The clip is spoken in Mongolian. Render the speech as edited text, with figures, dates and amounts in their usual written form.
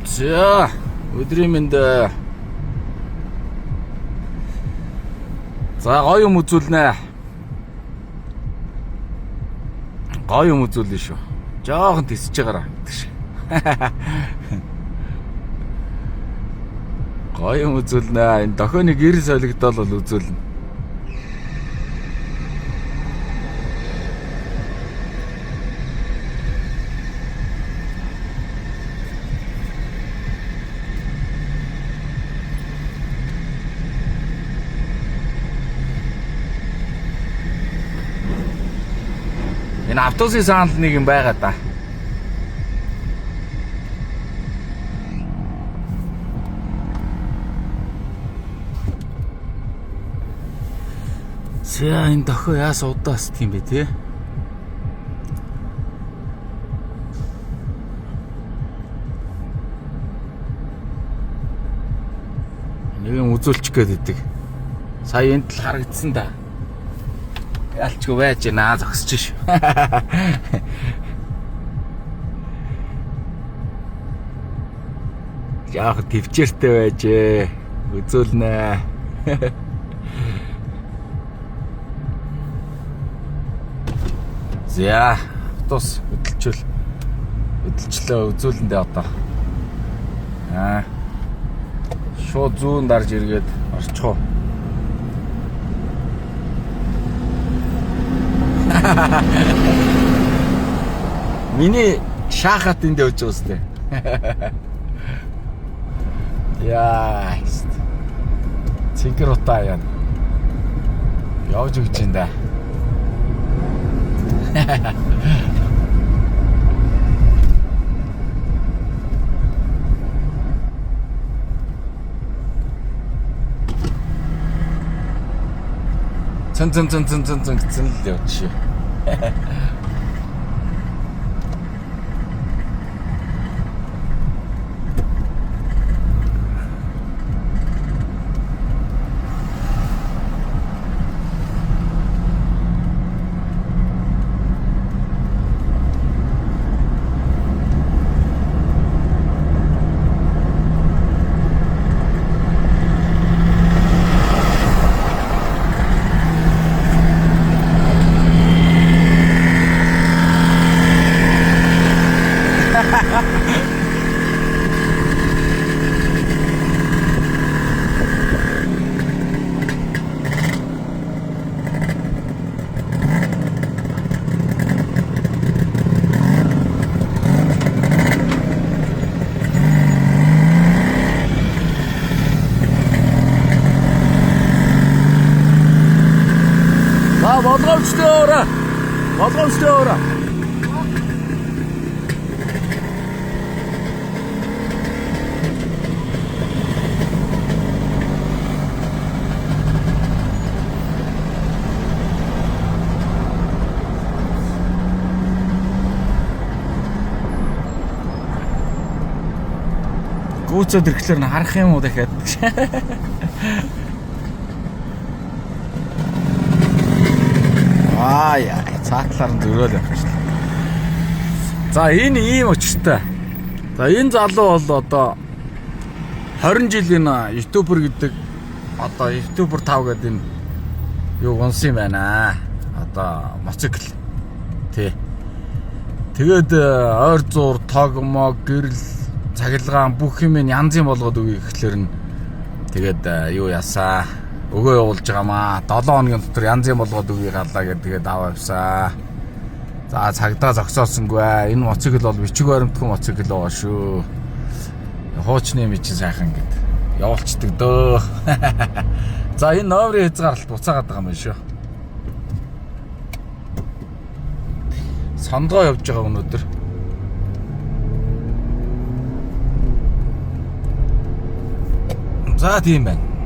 За өдрийн мэнд. За гоё юм үзүүлнэ. Гоё юм үзүүлнэ шүү. Жоохон тисэж байгаараа. Гоё юм үзүүлнэ. Энэ дохионы гэр солигдол бол үзүүлнэ. Энэ автобусын саанд нэг юм байгаа да. Зя энэ дохоо яас удаас тийм бэ те. Нэг юм үзүүлчих гээд идэг. Сая энд л харагдсан да. Ялчгүй байж наа зогсож ш. Яах төвчээртэй байж үзүүлнэ. За автобус хөдөлчлөө үзүүлэндээ одоо. Шууд зүүн дарж иргээд орчих уу. Миний шахат энд явж байгаа үстэй. Яа. Цэнхэр утаа яа. Явж өгч ин да. Цэн гэсэн л явж. Болгоомжтой ора. Гүүцэд ирэхлээр нь харах юм уу дахиад. Яа, цаатлаар нь зөрөөл явах шүү дээ. За энэ ийм очтой. За энэ залуу бол одоо 20 жилийн ютубер гэдэг одоо ютубер 5 гэдэг энэ юу унсан юм байна. Одоо моцикл. Тэгээд ойр зур, тогмоо, гэрэл, цахилгаан бүх юм янзын болгоод өгье гэхлээр нь тэгээд юу ясаа өгөө явуулж байгаамаа 7 хоногийн дотор янзын болгоод өгье галаа гэдэг аваа явсаа. За цагдаа зогсоосонгүй. Энэ моцикл бол бичиг баримтгүй моцикл байгаа шүү. Хуучны мичи сайхан гэд явуулцдаг дөө. За энэ номерын хязгаарлалт буцаагаад байгаа юм шүү. Сондгоо явж байгаа өнөөдөр. За тийм байна.